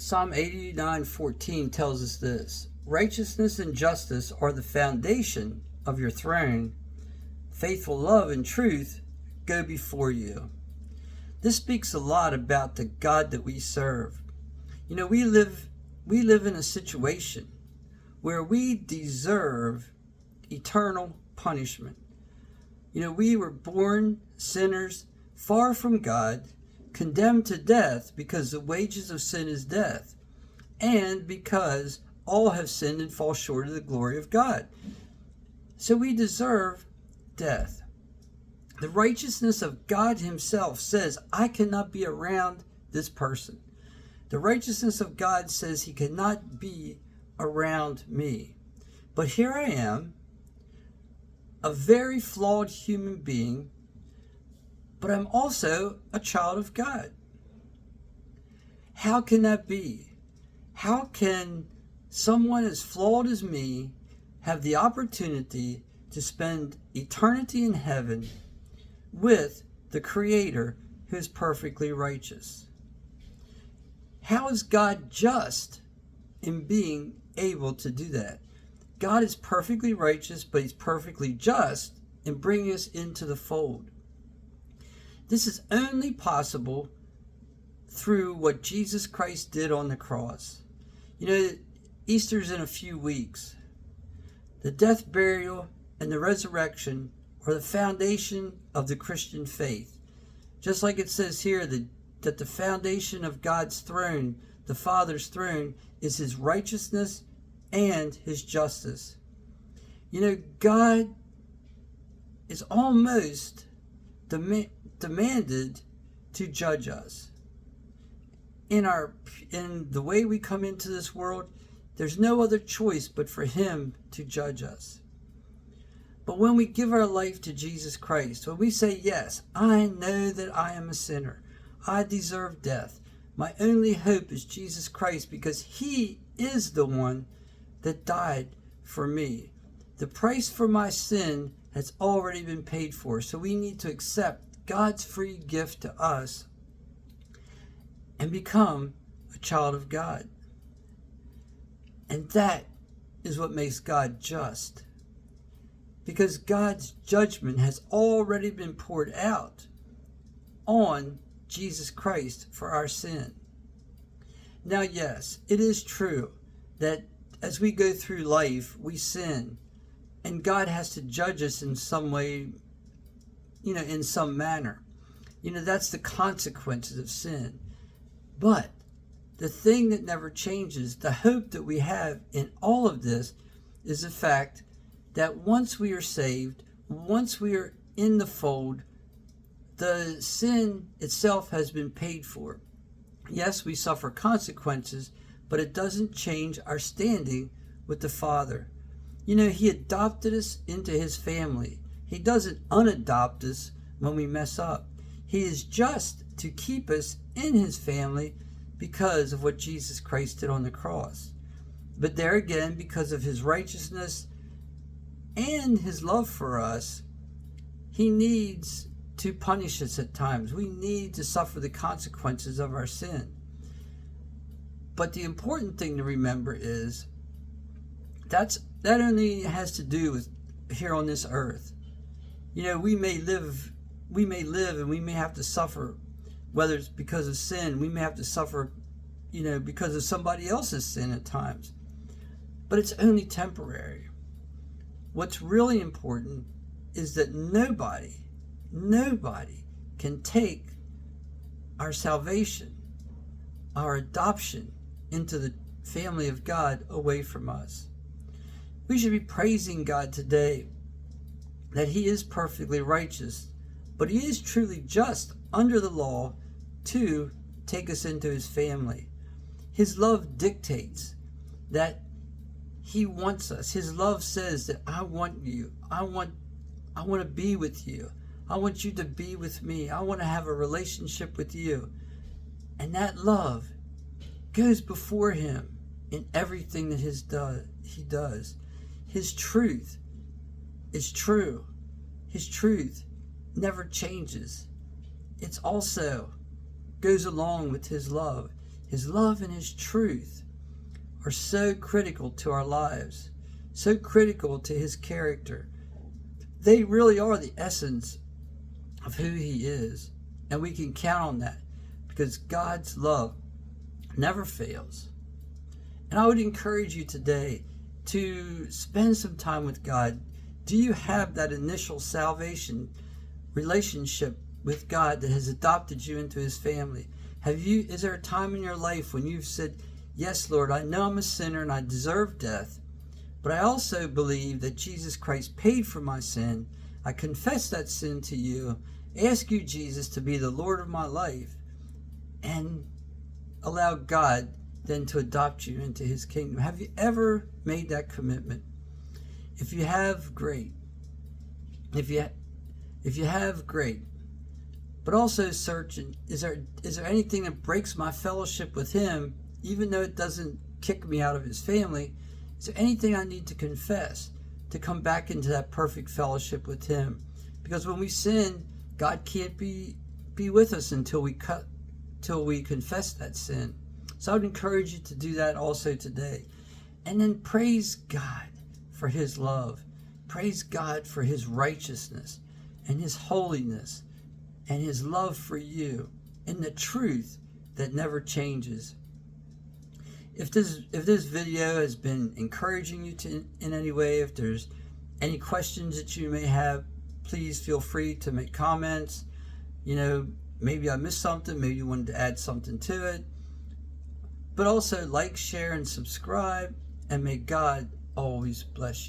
Psalm 89:14 tells us this: righteousness and justice are the foundation of your throne. Faithful love and truth go before you. This speaks a lot about the God that we serve. You know, we live in a situation where we deserve eternal punishment. You know, we were born sinners, far from God, condemned to death because the wages of sin is death, and because all have sinned and fall short of the glory of God. So we deserve death. The righteousness of God himself says, I cannot be around this person. The righteousness of God says he cannot be around me. But here I am, a very flawed human being, but I'm also a child of God. How can that be? How can someone as flawed as me have the opportunity to spend eternity in heaven with the Creator who is perfectly righteous? How is God just in being able to do that? God is perfectly righteous, but he's perfectly just in bringing us into the fold. This is only possible through what Jesus Christ did on the cross. You know, Easter's in a few weeks. The death, burial, and the resurrection are the foundation of the Christian faith. Just like it says here that the foundation of God's throne, the Father's throne, is his righteousness and his justice. You know, God is almost demanded to judge us. In the way we come into this world, there's no other choice but for him to judge us. But when we give our life to Jesus Christ, when we say, yes, I know that I am a sinner, I deserve death, my only hope is Jesus Christ, because he is the one that died for me. The price for my sin has already been paid for, so we need to accept God's free gift to us and become a child of God. And that is what makes God just, because God's judgment has already been poured out on Jesus Christ for our sin. Now, yes, it is true that as we go through life, we sin, and God has to judge us in some way, in some manner. That's the consequences of sin. But the thing that never changes, the hope that we have in all of this, is the fact that once we are saved, once we are in the fold, the sin itself has been paid for. Yes, we suffer consequences, but it doesn't change our standing with the Father. He adopted us into his family. He doesn't unadopt us when we mess up. He is just to keep us in his family because of what Jesus Christ did on the cross. But there again, because of his righteousness and his love for us, he needs to punish us at times. We need to suffer the consequences of our sin. But the important thing to remember is that only has to do with here on this earth. We may live and we may have to suffer, whether it's because of sin, we may have to suffer, because of somebody else's sin at times. But it's only temporary. What's really important is that nobody can take our salvation, our adoption into the family of God away from us. We should be praising God today that he is perfectly righteous, but he is truly just under the law to take us into his family. His love dictates that he wants us. His love says that I want you. I want to be with you. I want you to be with me. I want to have a relationship with you. And that love goes before him in everything that he does. His truth is true. His truth never changes. It's also goes along with his love. His love and His truth are so critical to our lives, so critical to His character. They really are the essence of who He is, and we can count on that because God's love never fails. And I would encourage you today to spend some time with God. Do you have that initial salvation relationship with God that has adopted you into His family? Is there a time in your life when you've said, yes, Lord, I know I'm a sinner and I deserve death, but I also believe that Jesus Christ paid for my sin. I confess that sin to you, ask you, Jesus, to be the Lord of my life, and allow God then to adopt you into His kingdom. Have you ever made that commitment? If you have, great. If you have, great. But also searching, is there anything that breaks my fellowship with Him, even though it doesn't kick me out of His family? Is there anything I need to confess to come back into that perfect fellowship with Him? Because when we sin, God can't be with us until we confess that sin. So I would encourage you to do that also today. And then praise God for His love. Praise God for His righteousness and His holiness and His love for you and the truth that never changes. If this video has been encouraging you in any way, if there's any questions that you may have, please feel free to make comments. Maybe I missed something, maybe you wanted to add something to it. But also like, share, and subscribe, and may God always bless you.